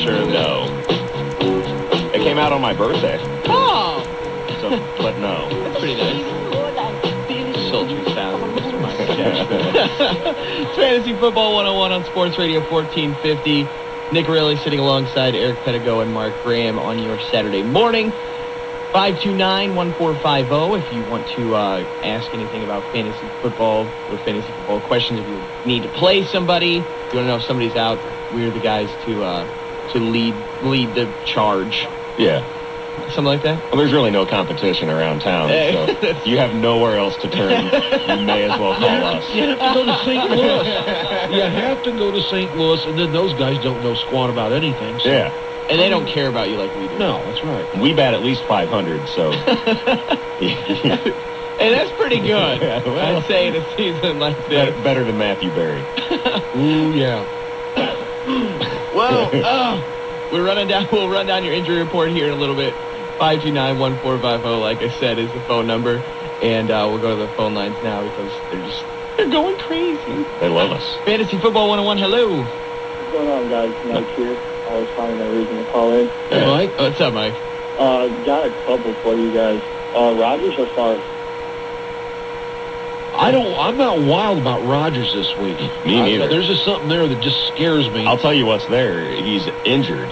Sure, no. It came out on my birthday. Oh! So, but no. That's pretty nice. Sultry sound, Mr. Michael Jackson. It's Fantasy Football 101 on Sports Radio 1450. Nick Riley sitting alongside Eric Pedigo and Mark Graham on your Saturday morning. 529-1450 if you want to ask anything about fantasy football or fantasy football questions. If you need to play somebody, if you want to know if somebody's out, we're the guys to lead the charge. Yeah. Something like that? Well, there's really no competition around town, so you have nowhere else to turn. You may as well call us. You have to go to St. Louis. You have to go to St. Louis, and then those guys don't know squat about anything. So. Yeah. And they don't care about you like we do. No, that's right. We bat at least 500, so. And that's pretty good. Yeah, well, I'd say in a season like this. Better than Matthew Berry. Ooh, yeah. Well, we'll run down your injury report here in a little bit. 529-1450, like I said, is the phone number. And we'll go to the phone lines now because they're going crazy. They love us. Fantasy Football 101, hello. What's going on, guys? Mike here. I was finding a reason to call in. Hey, Mike. What's up, Mike? Got a couple for you guys. Rodgers or Favre? I'm not wild about Rodgers this week. Me neither. There's just something there that just scares me. I'll tell you what's there. He's injured.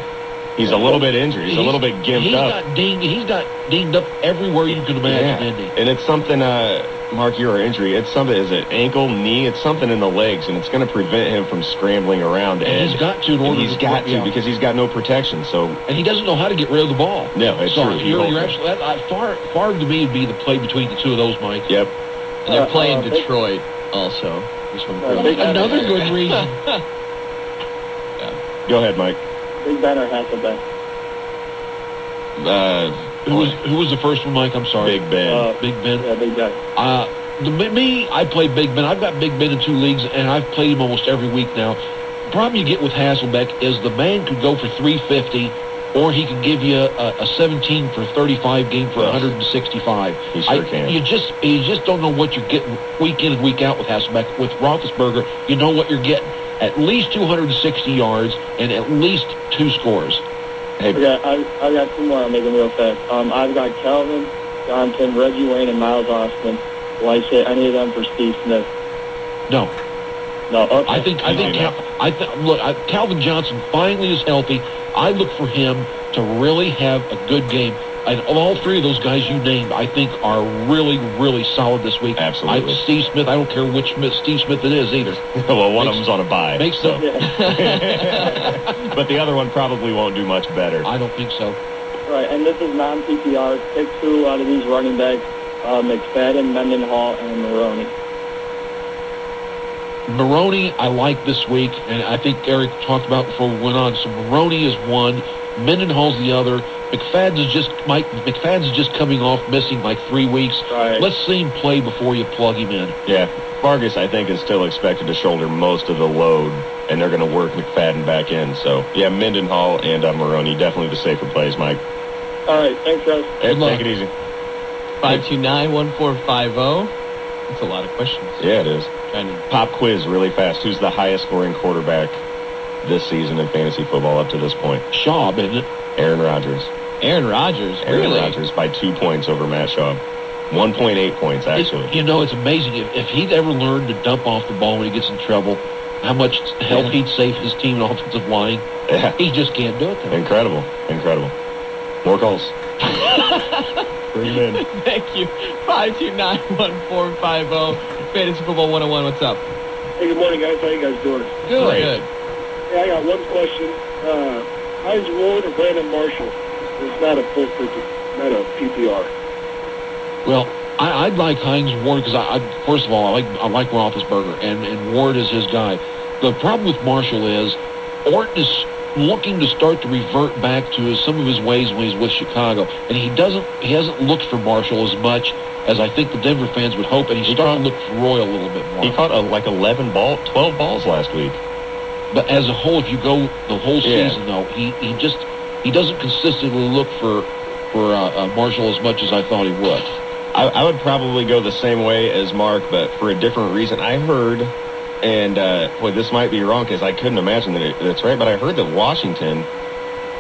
He's a little bit injured. He's a little bit gimped up. He's got dinged up everywhere you can imagine, isn't he? And it's something, Mark, your injury, it's something, is it ankle, knee? It's something in the legs, and it's going to prevent him from scrambling around. And he's got to because he's got no protection. So, and he doesn't know how to get rid of the ball. No, it's true. You're absolutely, far to me would be the play between the two of those, Mike. Yep. And they're playing Detroit also. Another good reason. Yeah. Go ahead, Mike. Big Ben or Hasselbeck? Who was the first one, Mike? I'm sorry. Big Ben. Big Ben. Yeah, Big Ben. I play Big Ben. I've got Big Ben in 2 leagues, and I've played him almost every week now. The problem you get with Hasselbeck is the man could go for 350, or he could give you a 17 for 35 game for 165. He sure can. You just don't know what you're getting week in and week out with Hasselbeck. With Roethlisberger, you know what you're getting. At least 260 yards and at least 2 scores. Hey. Okay, I've got 2 more. I'll make them real fast. I've got Calvin Johnson, Reggie Wayne, and Miles Austin. Will I say any of them for Steve Smith? No. No. Okay. I think Calvin Johnson finally is healthy. I look for him to really have a good game. And all 3 of those guys you named, I think, are really, really solid this week. Absolutely. Steve Smith, I don't care which Steve Smith it is either. Well, one of them's on a bye. Makes sense. But the other one probably won't do much better. I don't think so. Right, and this is non-PPR. Pick 2 out of these running backs, McFadden, Mendenhall, and Maroney. Maroney, I like this week, and I think Eric talked about before we went on. So Maroney is one, Mendenhall's the other. McFadden's is just coming off missing like 3 weeks. Right. Let's see him play before you plug him in. Yeah, Vargas, I think, is still expected to shoulder most of the load, and they're going to work McFadden back in. So, yeah, Mendenhall and Maroney, definitely the safer plays, Mike. All right, thanks, guys. Hey, take it easy. 529-1450. That's a lot of questions. Yeah, it is. Trying to pop quiz really fast. Who's the highest scoring quarterback this season in fantasy football up to this point? Schaub, isn't it? Aaron Rodgers. Aaron Rodgers, really? Aaron Rodgers by 2 points over Matt Schaub. 1.8 points, actually. It's amazing. If he'd ever learned to dump off the ball when he gets in trouble, how much help he'd save his team and offensive line. Yeah. He just can't do it, though. Incredible. More calls. Bring them in. Thank you. 529-1450. Fantasy Football 101, what's up? Hey, good morning, guys. How you guys doing? Good. Yeah, I got one question. Hines Ward or Brandon Marshall? It's not a full ticket, not a PPR. Well, I'd like Hines Ward because first of all, I like Roethlisberger, and Ward is his guy. The problem with Marshall is Orton is looking to start to revert back to some of his ways when he's with Chicago, and he hasn't looked for Marshall as much as I think the Denver fans would hope, and he's starting to look for Roy a little bit more. He caught 12 balls last week. But as a whole, if you go the whole season, though, he doesn't consistently look for Marshall as much as I thought he would. I would probably go the same way as Mark, but for a different reason. I heard, And, boy, this might be wrong because I couldn't imagine that that's right, but I heard that Washington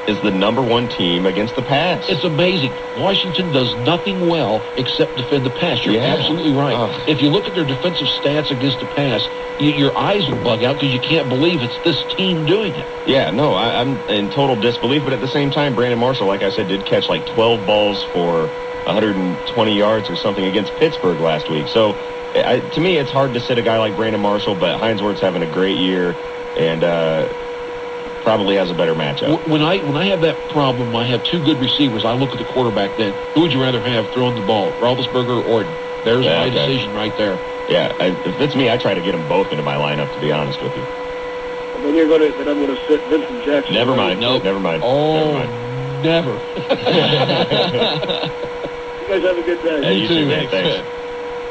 is the #1 team against the pass. It's amazing. Washington does nothing well except defend the pass. You're absolutely right. If you look at their defensive stats against the pass, your eyes will bug out because you can't believe it's this team doing it. Yeah, no, I'm in total disbelief, but at the same time, Brandon Marshall, like I said, did catch like 12 balls for 120 yards or something against Pittsburgh last week. So, to me, it's hard to sit a guy like Brandon Marshall, but Hinesworth's having a great year and probably has a better matchup. When I have that problem, I have two good receivers. I look at the quarterback then. Who would you rather have throwing the ball, Roethlisberger or Orton? There's my decision right there. Yeah, if it's me, I try to get them both into my lineup, to be honest with you. And then I'm going to sit Vincent Jackson. Never mind. Nope. Never mind. Oh, never. You guys have a good day. Hey, you too, man. Thanks.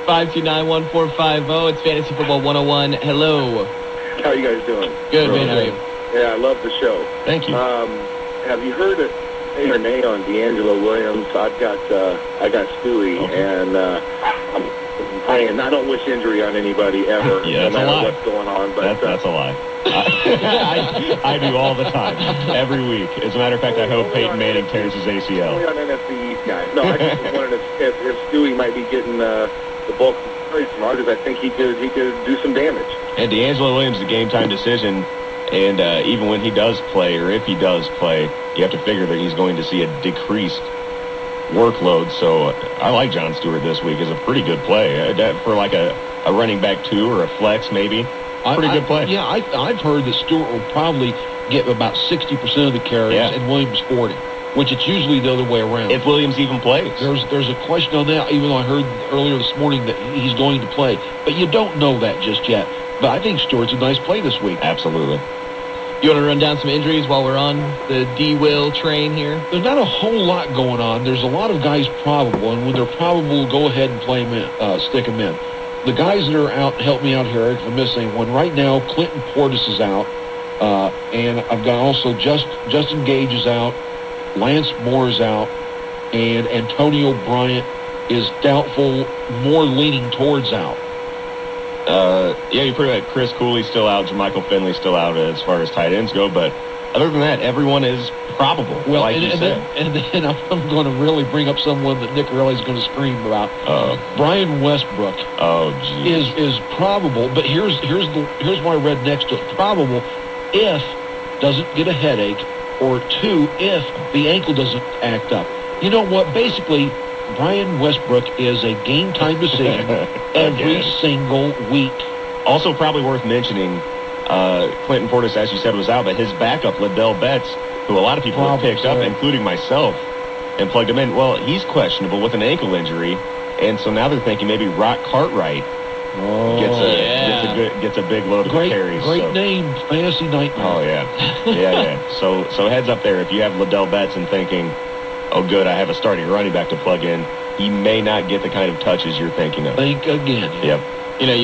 529-1450. It's Fantasy Football 101. Hello. How are you guys doing? Good, man. How are you? Yeah, I love the show. Thank you. Have you heard it? Or nay on D'Angelo Williams? I got Stewie, and I'm praying. I don't wish injury on anybody ever, Yeah, no matter what's going on. But that's a lie. I do all the time, every week. As a matter of fact, I hope Peyton Manning tears his ACL. Only on NFC East guys. No, I just wondered if Stewie might be getting the bulk of the praise from Rodgers. I think he could do some damage. And D'Angelo Williams is a game-time decision. And even when he does play, or if he does play, you have to figure that he's going to see a decreased workload. So I like John Stewart this week as a pretty good play. For like a running back 2 or a flex maybe. Pretty good play. Yeah, I've heard that Stewart will probably get about 60% of the carries and Williams 40, which it's usually the other way around. If Williams even plays. There's a question on that, even though I heard earlier this morning that he's going to play. But you don't know that just yet. But I think Stewart's a nice play this week. Absolutely. You want to run down some injuries while we're on the D-Will train here? There's not a whole lot going on. There's a lot of guys probable, and when they're probable, go ahead and play them in, stick them in. The guys that are out, help me out here, Eric, if I miss anyone. Right now, Clinton Portis is out, and I've got also Justin Gage is out, Lance Moore is out, and Antonio Bryant is doubtful, more leaning towards out. Yeah, you pretty much Chris Cooley's still out, Jermichael Finley's still out as far as tight ends go, but other than that, everyone is probable. Well, like you said. Then I'm going to really bring up someone that Nick Riley's going to scream about. Brian Westbrook. Oh, geez. Is probable, but here's what I read next to it. Probable if doesn't get a headache, or 2 if the ankle doesn't act up. You know what? Basically, Brian Westbrook is a game-time decision every single week. Also probably worth mentioning, Clinton Portis, as you said, was out, but his backup, Liddell Betts, who a lot of people have picked up, including myself, and plugged him in. Well, he's questionable with an ankle injury, and so now they're thinking maybe Rock Cartwright gets a big load of carries. Great name, fantasy nightmare. Oh, yeah. Yeah. So heads up there. If you have Liddell Betts and thinking, oh, good, I have a starting running back to plug in, he may not get the kind of touches you're thinking of. Think again. Yep. You know,